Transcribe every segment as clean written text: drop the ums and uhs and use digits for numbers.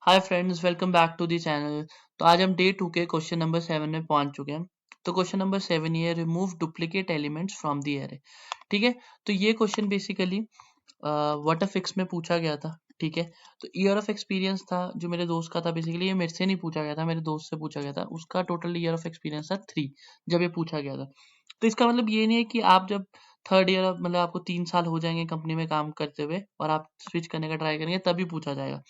Hi friends, welcome back to the channel. तो आज हम डे 2 के क्वेश्चन नंबर 7 में पहुंच चुके हैं। तो क्वेश्चन नंबर 7 ये remove duplicate elements from the array. ठीक है। तो ये question basically what a fix में पूछा गया था। ठीक है। तो ईयर ऑफ एक्सपीरियंस था जो मेरे दोस्त का था। बेसिकली ये मेरे से नहीं पूछा गया था, मेरे दोस्त से पूछा गया था। उसका टोटल ईयर ऑफ एक्सपीरियंस था 3 जब ये पूछा गया था। तो इसका मतलब ये नहीं है कि आप जब थर्ड ईयर मतलब आपको 3 साल हो जाएंगे कंपनी में काम करते हुए और आप स्विच करने का ट्राई करेंगे तभी पूछा जाएगा।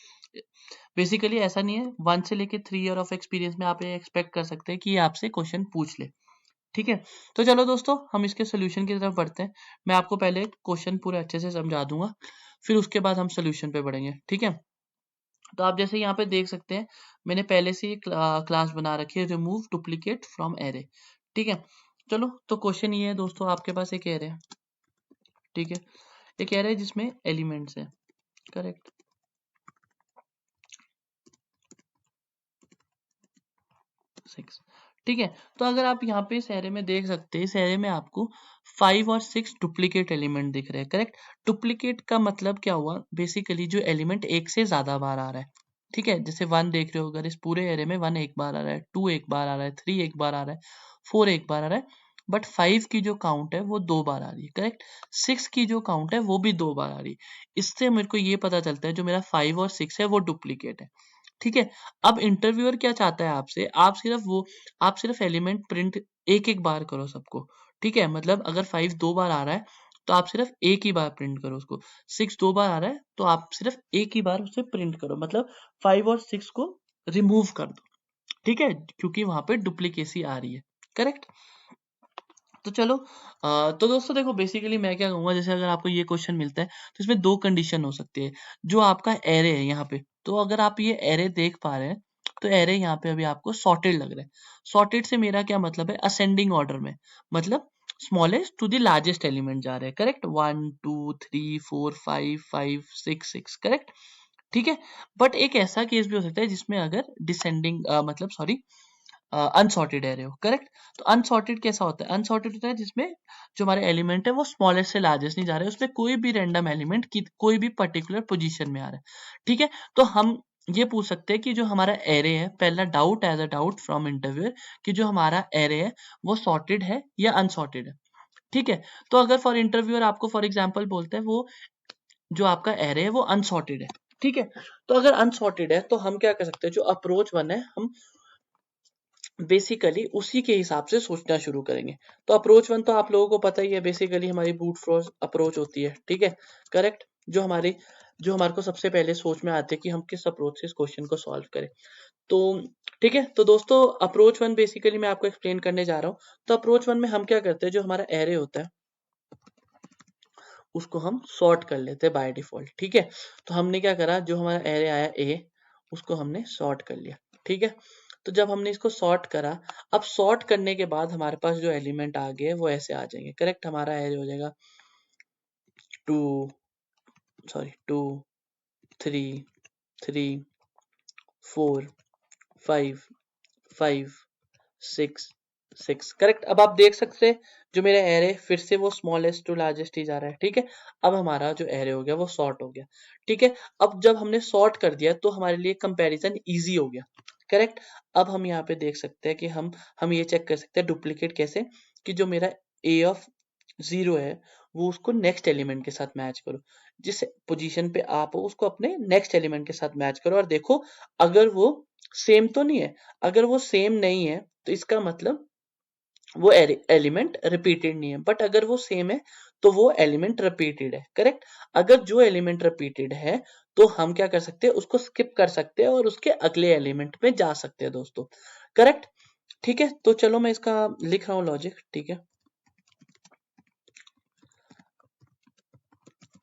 बेसिकली ऐसा नहीं है, 1 से लेके 3 ईयर ऑफ एक्सपीरियंस में आप ये एक्सपेक्ट कर सकते हैं कि ये आपसे क्वेश्चन पूछ ले। ठीक है। तो चलो दोस्तों, हम इसके सोल्यूशन की तरफ बढ़ते हैं। मैं आपको पहले क्वेश्चन पूरे अच्छे से समझा दूंगा, फिर उसके बाद हम सोल्यूशन पे बढ़ेंगे। ठीक है। तो आप जैसे यहाँ पे देख सकते हैं, मैंने पहले से ही क्लास बना रखी है, रिमूव डुप्लीकेट फ्रॉम एरे। ठीक है। चलो, तो क्वेश्चन ये है दोस्तों, आपके पास एक एरे है। ठीक है। एक एरे है जिसमें एलिमेंट्स है। करेक्ट। 6। ठीक है। तो अगर आप यहाँ पे इस एरे में देख सकते हैं, इस एरे में आपको 5 और 6 डुप्लीकेट एलिमेंट दिख रहे हैं। करेक्ट। डुप्लीकेट का मतलब क्या हुआ? बेसिकली जो एलिमेंट एक से ज्यादा बार आ रहा है। ठीक है। जैसे 1 देख रहे हो, अगर इस पूरे एरे में 1 एक बार आ रहा है, 2 एक बार आ रहा है, 3 एक बार आ रहा है, 4 एक बार आ रहा है, बट 5 की जो काउंट है वो 2 बार आ रही है। करेक्ट। 6 की जो काउंट है वो भी 2 बार आ रही है। इससे मेरे को ये पता चलता है जो मेरा 5 और 6 है वो डुप्लीकेट है। ठीक है। अब इंटरव्यूअर क्या चाहता है आपसे? आप सिर्फ एलिमेंट प्रिंट एक एक बार करो सबको। ठीक है। मतलब अगर 5 2 बार आ रहा है तो आप सिर्फ एक ही बार प्रिंट करो उसको। 6 2 बार आ रहा है तो आप सिर्फ एक ही बार उसे प्रिंट करो। मतलब 5 और 6 को रिमूव कर दो। ठीक है। क्योंकि वहां पे डुप्लीकेसी आ रही है। करेक्ट। तो चलो, तो दोस्तों देखो, बेसिकली मैं क्या कहूंगा, जैसे अगर आपको ये क्वेश्चन मिलता है तो इसमें दो कंडीशन हो सकती है। जो आपका एरे है यहाँ पे, तो अगर आप ये एरे देख पा रहे हैं तो एरे यहाँ पे अभी आपको सॉर्टेड लग रहा है। सॉर्टेड से मेरा क्या मतलब है? असेंडिंग ऑर्डर में। मतलब smallest to the largest element जा रहे हैं। करेक्ट। 1 2 3 4 5 5 6 6। करेक्ट। ठीक है। बट एक ऐसा केस भी हो सकता है जिसमें अगर डिसेंडिंग मतलब सॉरी, अनसॉर्टेड एरे हो। करेक्ट। तो अनसॉर्टेड कैसा होता है? अनसॉर्टेड होता है जिसमें जो हमारे एलिमेंट है वो स्मॉलेस्ट से लार्जेस्ट नहीं जा रहे, उसमें कोई भी रैंडम एलिमेंट की कोई भी पर्टिकुलर पोजीशन में आ रहा है। ठीक है। तो हम ये पूछ सकते हैं कि जो हमारा एरे है, पहला doubt as a doubt from interviewer, कि जो हमारा एरे है वो सॉर्टेड है या अनसॉर्टेड है। ठीक है। तो अगर फॉर इंटरव्यूअर आपको फॉर एग्जाम्पल बोलते हैं वो जो आपका एरे है वो अनसॉर्टेड है। ठीक है। तो अगर अनसॉर्टेड है तो हम क्या कर सकते हैं? जो अप्रोच वन है, हम बेसिकली उसी के हिसाब से सोचना शुरू करेंगे। तो अप्रोच वन तो आप लोगों को पता ही है, बेसिकली हमारी ब्रूट फोर्स अप्रोच होती है। ठीक है। करेक्ट। जो हमारे को सबसे पहले सोच में आते हैं कि हम किस अप्रोच से इस क्वेश्चन को सॉल्व करें। तो ठीक है। तो दोस्तों, अप्रोच वन बेसिकली मैं आपको एक्सप्लेन करने जा रहा हूँ। तो अप्रोच वन में हम क्या करते हैं, जो हमारा एरे होता है उसको हम सॉर्ट कर लेते हैं बाय डिफॉल्ट। ठीक है। तो हमने क्या करा, जो हमारा एरे आया ए, उसको हमने सॉर्ट कर लिया। ठीक है। तो जब हमने इसको सॉर्ट करा, अब सॉर्ट करने के बाद हमारे पास जो एलिमेंट आ गए वो ऐसे आ जाएंगे। करेक्ट। हमारा एरे हो जाएगा 2 3 3 4 5 5 6 6। करेक्ट। अब आप देख सकते हैं जो मेरा एरे फिर से वो स्मॉलेस्ट टू लार्जेस्ट ही जा रहा है। ठीक है। अब हमारा जो एरे हो गया वो सॉर्ट हो गया। ठीक है। अब जब हमने सॉर्ट कर दिया तो हमारे लिए कंपैरिजन इजी हो गया। करेक्ट। अब हम यहाँ पे देख सकते हैं कि हम ये चेक कर सकते हैं डुप्लीकेट कैसे, कि जो मेरा ए ऑफ 0 है वो उसको नेक्स्ट एलिमेंट के साथ मैच करो। जिस पोजीशन पे आप हो उसको अपने नेक्स्ट एलिमेंट के साथ मैच करो और देखो अगर वो सेम तो नहीं है। अगर वो सेम नहीं है तो इसका मतलब वो एलिमेंट रिपीटेड नहीं है। बट अगर वो सेम है तो वो एलिमेंट रिपीटेड है। करेक्ट। अगर जो एलिमेंट रिपीटेड है तो हम क्या कर सकते हैं, उसको स्किप कर सकते हैं और उसके अगले एलिमेंट में जा सकते हैं दोस्तों। करेक्ट। ठीक है। तो चलो मैं इसका लिख रहा हूँ लॉजिक। ठीक है।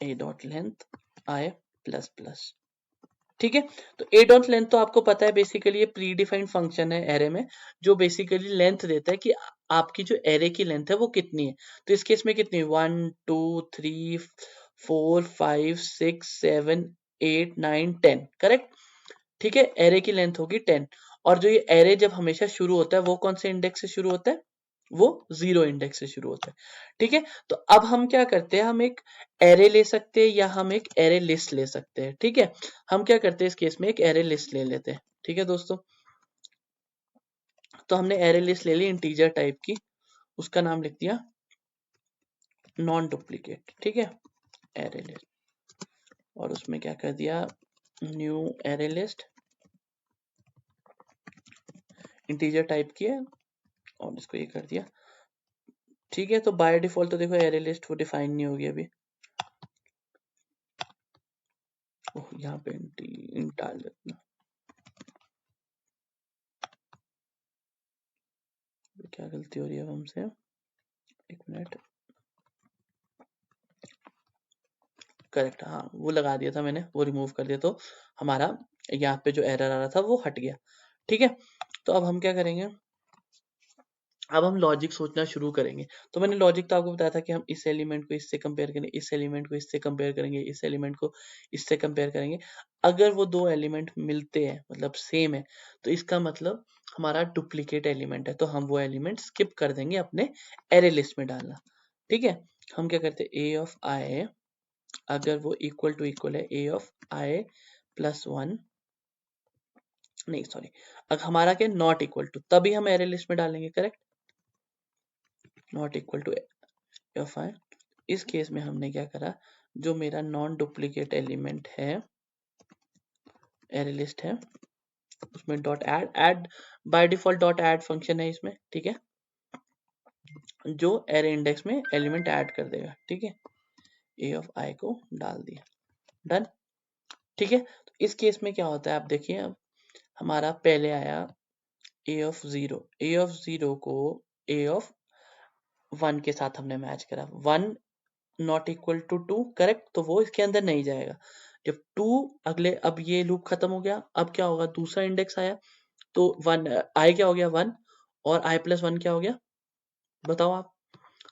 ए डॉट लेंथ आई प्लस प्लस। ठीक है। तो ए डॉट लेंथ तो आपको पता है, बेसिकली ये प्री डिफाइंड फंक्शन है एरे में, जो बेसिकली लेंथ देता है कि आपकी जो एरे की लेंथ है वो कितनी है। तो इस केस में कितनी? 1 2 3 4 5 6 7 8 9 10। करेक्ट। ठीक है। एरे की लेंथ होगी 10। और जो ये एरे जब हमेशा शुरू होता है वो कौन से इंडेक्स से शुरू होता है? वो 0 इंडेक्स से शुरू होता है। ठीक है, तो अब हम क्या करते हैं, हम एक एरे ले सकते हैं या हम एक एरे लिस्ट ले सकते हैं। ठीक है, हम क्या करते हैं इस केस में एक एरे लिस्ट ले लेते हैं। ठीक है दोस्तों, तो हमने एरे लिस्ट ले ली इंटीजर टाइप की, उसका नाम लिख दिया नॉन डुप्लीकेट। ठीक है, एरे लिस्ट, और उसमें क्या कर दिया, new array list, integer type की है और इसको ये कर दिया। ठीक है, तो बाय डिफॉल्ट तो देखो एरे लिस्ट वो डिफाइन नहीं होगी अभी, यहाँ पे इंट डाल देते, क्या गलती हो रही है अब हमसे, एक मिनट, करेक्ट, हाँ वो लगा दिया था मैंने, वो रिमूव कर दिया, तो हमारा यहाँ पे जो एरर आ रहा था वो हट गया। ठीक है, तो अब हम क्या करेंगे, अब हम लॉजिक सोचना शुरू करेंगे। तो मैंने लॉजिक तो आपको बताया था कि हम इस एलिमेंट को इससे कंपेयर करेंगे, इस एलिमेंट को इससे कंपेयर करेंगे, इस एलिमेंट को इससे कंपेयर करेंगे। अगर वो दो एलिमेंट मिलते हैं, मतलब सेम है, तो इसका मतलब हमारा डुप्लीकेट एलिमेंट है, तो हम वो एलिमेंट स्किप कर देंगे अपने एरे लिस्ट में डालना। ठीक है, हम क्या करते हैं, ए ऑफ आई अगर वो इक्वल टू इक्वल है ए ऑफ आई प्लस वन, नहीं सॉरी, अगर हमारा क्या नॉट इक्वल टू, तभी हम एरे लिस्ट में डालेंगे, correct, not equal to F I. इस केस में हमने क्या करा, जो मेरा नॉन डुप्लीकेट एलिमेंट है, एरे लिस्ट है, उसमें dot add by default dot add function है इसमें। ठीक है, जो एरे इंडेक्स में एलिमेंट ऐड कर देगा। ठीक है, ए ऑफ आई को डाल दिया, डन। ठीक है, तो इस केस में क्या होता है, आप देखिए, अब हमारा पहले आया A of zero, A of zero को ए ऑफ वन के साथ हमने मैच करा, one not equal to two, correct, तो वो इसके अंदर नहीं जाएगा। जब टू अगले, अब ये लूप खत्म हो गया, अब क्या होगा, दूसरा इंडेक्स आया, तो वन आई क्या हो गया, वन, और आई प्लस वन क्या हो गया, बताओ आप,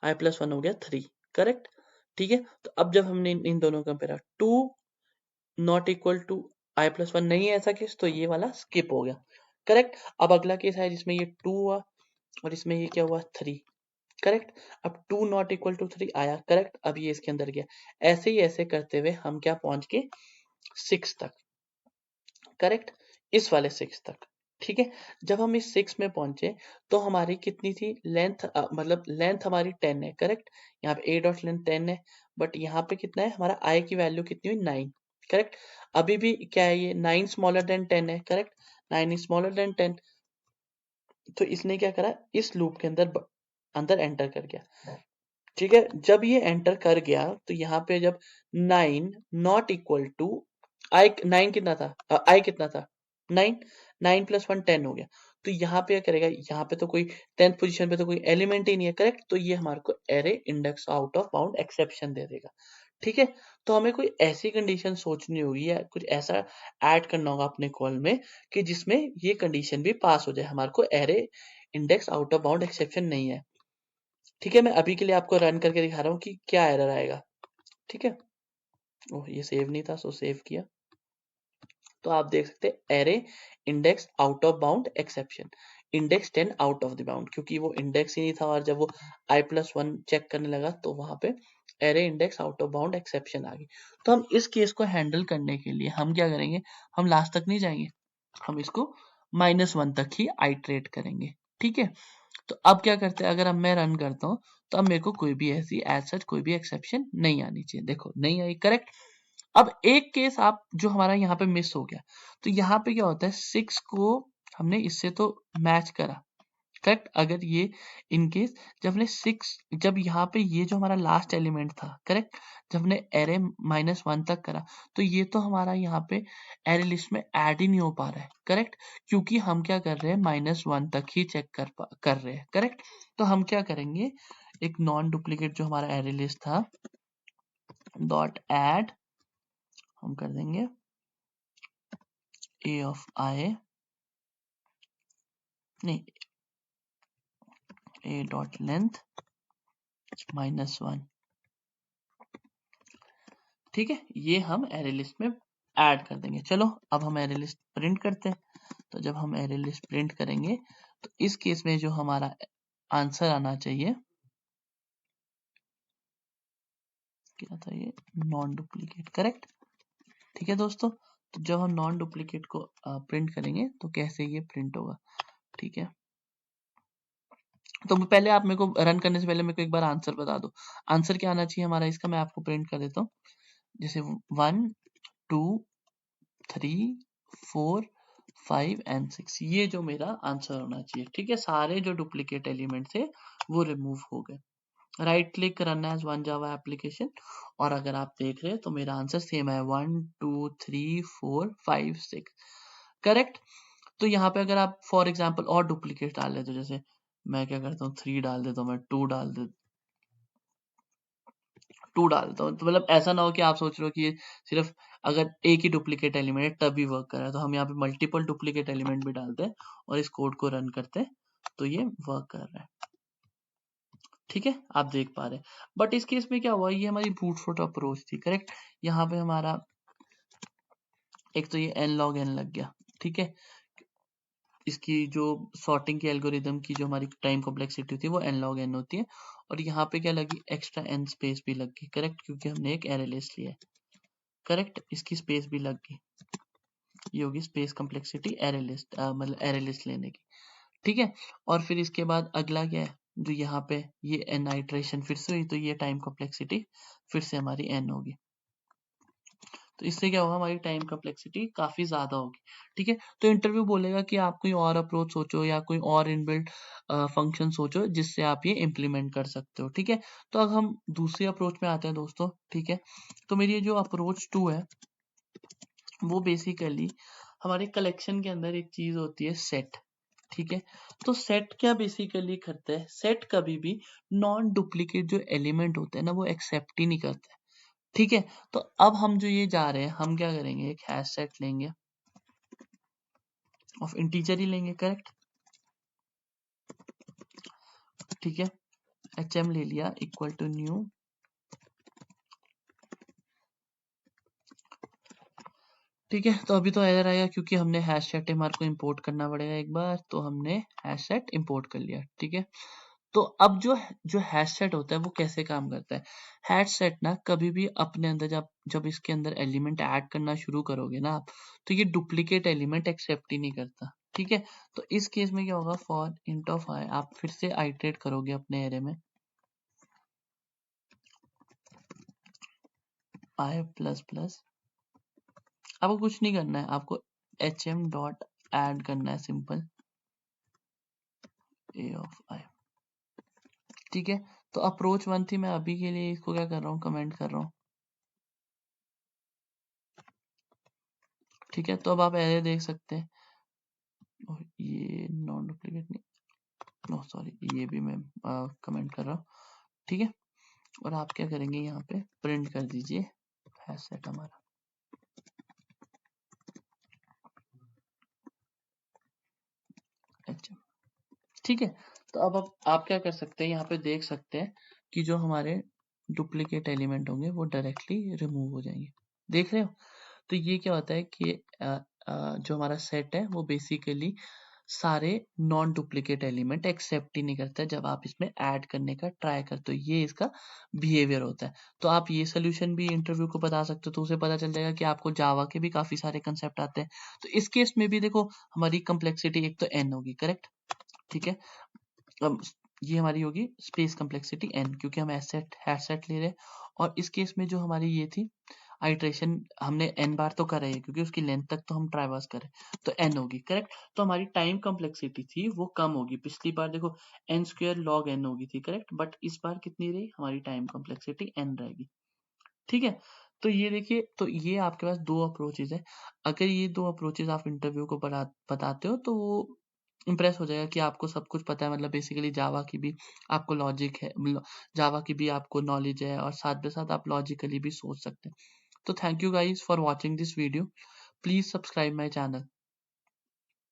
आई प्लस वन हो गया थ्री, करेक्ट। ठीक है, तो अब जब हमने इन दोनों का compare, two not equal to I plus one नहीं है ऐसा केस, तो ये वाला स्किप हो गया, करेक्ट। अब अगला केस है जिसमें ये टू हुआ और इसमें ये क्या हुआ, थ्री, करेक्ट। अब two not equal to three आया, करेक्ट, अब ये इसके अंदर गया, ऐसे ही ऐसे करते हुए हम क्या पहुंच गए, सिक्स तक, करेक्ट, इस वाले सिक्स तक। ठीक है, जब हम इस सिक्स में पहुंचे तो हमारी कितनी थी लेंथ, मतलब लेंथ हमारी 10 है, करेक्ट, यहाँ पे ए डॉट लेंथ 10 है, बट यहाँ पे कितना है, हमारा आई की वैल्यू कितनी हुई, 9, करेक्ट। अभी भी क्या है, ये 9 स्मॉलर देन 10 है, करेक्ट, 9 इज स्मॉलर देन 10, तो इसने क्या करा, इस लूप के अंदर अंदर एंटर कर गया। ठीक है, जब ये एंटर कर गया तो यहाँ पे जब 9 नॉट इक्वल टू आई, 9 कितना था, आई कितना था, 9, 9 प्लस वन 10 हो गया, तो यहाँ पे क्या करेगा, यहाँ पे तो कोई 10th पोजीशन पे तो कोई एलिमेंट ही नहीं है, करेक्ट, तो ये हमारे को array index out of bound exception दे देगा। ठीक है, तो हमें कोई ऐसी कंडीशन सोचनी होगी या कुछ ऐसा ऐड करना होगा अपने कॉल में कि जिसमें ये कंडीशन भी पास हो जाए, हमारे को array index out of bound exception नहीं है। ठीक है, मैं अभी के लिए आपको रन करके दिखा रहा हूँ कि क्या एरर आएगा। ठीक है, ओह ये सेव नहीं था, सो सेव किया, तो आप देख सकते हैं array index out of bound exception, index 10 out of the bound, क्योंकि वो इंडेक्स ही नहीं था, और जब वो आई प्लस वन चेक करने लगा तो वहां पे array index out of bound exception आ गई। तो हम इस केस को हैंडल करने के लिए हम क्या करेंगे, हम लास्ट तक नहीं जाएंगे, हम इसको -1 तक ही आइट्रेट करेंगे। ठीक है, तो अब क्या करते हैं, अगर अब मैं रन करता हूँ तो अब मेरे को कोई भी ऐसी एज सच कोई भी एक्सेप्शन नहीं आनी चाहिए, देखो नहीं आई, करेक्ट। अब एक केस आप जो हमारा यहाँ पे मिस हो गया, तो यहाँ पे क्या होता है, सिक्स को हमने इससे तो मैच करा, करेक्ट, अगर ये इन केस जब हमने सिक्स, जब यहाँ पे ये जो हमारा लास्ट एलिमेंट था, करेक्ट, जब हमने एरे -1 तक करा, तो ये तो हमारा यहाँ पे एरे लिस्ट में ऐड ही नहीं हो पा रहा है, करेक्ट, क्योंकि हम क्या कर रहे हैं, -1 तक ही चेक कर रहे हैं, करेक्ट। तो हम क्या करेंगे, एक नॉन डुप्लीकेट जो हमारा एरे लिस्ट था, डॉट ऐड हम कर देंगे ए ऑफ आई, नहीं, ए डॉट लेंथ -1, ठीक है, ये हम एरे लिस्ट में ऐड कर देंगे। चलो अब हम एरे लिस्ट प्रिंट करते हैं, तो जब हम एरे लिस्ट प्रिंट करेंगे तो इस केस में जो हमारा आंसर आना चाहिए, क्या था ये, नॉन डुप्लीकेट, करेक्ट। ठीक है दोस्तों, तो जब हम नॉन डुप्लीकेट को प्रिंट करेंगे तो कैसे ये प्रिंट होगा, ठीक है। तो पहले आप मेरे को रन करने से पहले मेरे को एक बार आंसर बता दो, आंसर क्या आना चाहिए हमारा इसका, मैं आपको प्रिंट कर देता हूँ। जैसे 1 2 3 4 5 एंड 6, ये जो मेरा आंसर होना चाहिए, ठीक है। सारे जो डुप्लीकेट एलिमेंट थे वो रिमूव हो गए। Right click run as one Java application, और अगर आप देख रहे हैं तो मेरा आंसर सेम है 1 2 3 4 5 6, करेक्ट। तो यहाँ पे अगर आप फॉर एग्जाम्पल और डुप्लीकेट डाल लेते हो, जैसे मैं क्या करता हूँ 3 डाल देता हूँ, मैं 2 डाल देता हूँ, तो मतलब ऐसा ना हो कि आप सोच रहे हो कि ये सिर्फ अगर एक ही डुप्लीकेट एलिमेंट है तभी वर्क कर रहा है, तो हम यहाँ पे मल्टीपल डुप्लीकेट एलिमेंट भी डालते हैं और इस कोड को रन करते हैं तो ये वर्क कर रहा है, ठीक है, आप देख पा रहे हैं। बट इस केस में क्या हुआ, ये हमारी ब्रूट फोर्स अप्रोच थी, करेक्ट। यहाँ पे हमारा एक तो ये n log n लग गया, ठीक है। इसकी जो सॉर्टिंग की एल्गोरिदम की जो हमारी टाइम कॉम्प्लेक्सिटी थी वो n log n होती है, और यहाँ पे क्या लगी, एक्स्ट्रा n स्पेस भी लग गई, करेक्ट, क्योंकि हमने एक एरे लिस्ट लिया है, करेक्ट। इसकी स्पेस भी लग गई, ये होगी स्पेस कॉम्प्लेक्सिटी एरे लिस्ट, मतलब एरे लिस्ट लेने की, ठीक है। और फिर इसके बाद अगला क्या है, जो यहाँ पे ये n आइट्रेशन फिर से हुई, तो ये टाइम कॉम्प्लेक्सिटी फिर से हमारी n होगी, तो इससे क्या होगा, हमारी टाइम कॉम्प्लेक्सिटी काफी ज्यादा होगी, ठीक है। तो इंटरव्यू बोलेगा कि आप कोई और अप्रोच सोचो या कोई और इनबिल्ट फंक्शन सोचो जिससे आप ये इम्प्लीमेंट कर सकते हो, ठीक है। तो अब हम दूसरी अप्रोच में आते हैं दोस्तों, ठीक है। तो मेरी ये जो अप्रोच 2 है वो बेसिकली हमारे कलेक्शन के अंदर एक चीज होती है सेट, ठीक है। तो सेट क्या बेसिकली करता है, सेट कभी भी नॉन डुप्लीकेट जो एलिमेंट होते हैं ना वो एक्सेप्ट ही नहीं करता है, ठीक है। तो अब हम जो ये जा रहे हैं, हम क्या करेंगे, एक हैश सेट लेंगे ऑफ इंटीजर ही लेंगे, करेक्ट, ठीक है। hm ले लिया इक्वल टू न्यू, ठीक है। तो अभी तो एरर आएगा क्योंकि हमने हैश सेट हमारे को इंपोर्ट करना पड़ेगा एक बार, तो हमने हैश सेट इंपोर्ट कर लिया, ठीक है। तो अब जो जो हैश सेट होता है वो कैसे काम करता है, हैश सेट ना कभी भी अपने अंदर जब जब इसके अंदर एलिमेंट ऐड करना शुरू करोगे ना आप, तो ये डुप्लीकेट एलिमेंट एक्सेप्ट ही नहीं करता, ठीक है। तो इस केस में क्या होगा, फॉर इंट ऑफ आई, आप फिर से आइटरेट करोगे अपने एरे में आई प्लस प्लस, आपको कुछ नहीं करना है, आपको hm डॉट ऐड करना है सिंपल ए ऑफ आई, ठीक है। तो अप्रोच 1 थी, मैं अभी के लिए इसको क्या कर रहा हूँ, कमेंट कर रहा हूँ, ठीक है। तो अब आप एरे देख सकते हैं, और ये नॉन डुप्लीकेट नहीं, नो सॉरी, ये भी मैं कमेंट कर रहा हूँ, ठीक है। और आप क्या करेंगे, यहाँ पे प्रिंट कर दीजिए हैश सेट हमारा, अच्छा, ठीक है। तो अब आप क्या कर सकते हैं, यहाँ पे देख सकते हैं कि जो हमारे डुप्लीकेट एलिमेंट होंगे वो डायरेक्टली रिमूव हो जाएंगे, देख रहे हो। तो ये क्या होता है कि जो हमारा सेट है वो बेसिकली सारे नॉन डुप्लीकेट एलिमेंट एक्सेप्ट ही नहीं करता है जब आप इसमें ऐड करने का ट्राई करते हो, ये इसका बिहेवियर होता है। तो आप ये सोल्यूशन भी इंटरव्यू को बता सकते हो, तो उसे पता चल जाएगा कि आपको जावा के भी काफी सारे कंसेप्ट आते हैं। तो इस केस में भी देखो हमारी कम्प्लेक्सिटी एक तो एन होगी, करेक्ट, ठीक है। अब ये हमारी होगी स्पेस कम्प्लेक्सिटी एन, क्योंकि हम एसेट हैशसेट ले रहे हैं, और इस केस में जो हमारी ये थी आइट्रेशन हमने एन बार तो करा है क्योंकि उसकी लेंथ तक तो हम ट्राइवर्स करें, तो एन होगी, करेक्ट। तो हमारी टाइम कम्प्लेक्सिटी थी वो कम होगी, पिछली बार देखो एन स्क्वायर लॉग एन होगी थी, करेक्ट, बट इस बार कितनी रही, हमारी टाइम कम्प्लेक्सिटी एन रहेगी, ठीक है। तो ये देखिए, तो ये आपके पास दो अप्रोचेज है, अगर ये दो अप्रोचेज आप इंटरव्यू को बताते हो तो वो इम्प्रेस हो जाएगा कि आपको सब कुछ पता है, मतलब बेसिकली जावा की भी आपको लॉजिक है, जावा की भी आपको नॉलेज है, और साथ में साथ आप लॉजिकली भी सोच सकते हैं। तो thank you guys for watching this video. Please subscribe my channel.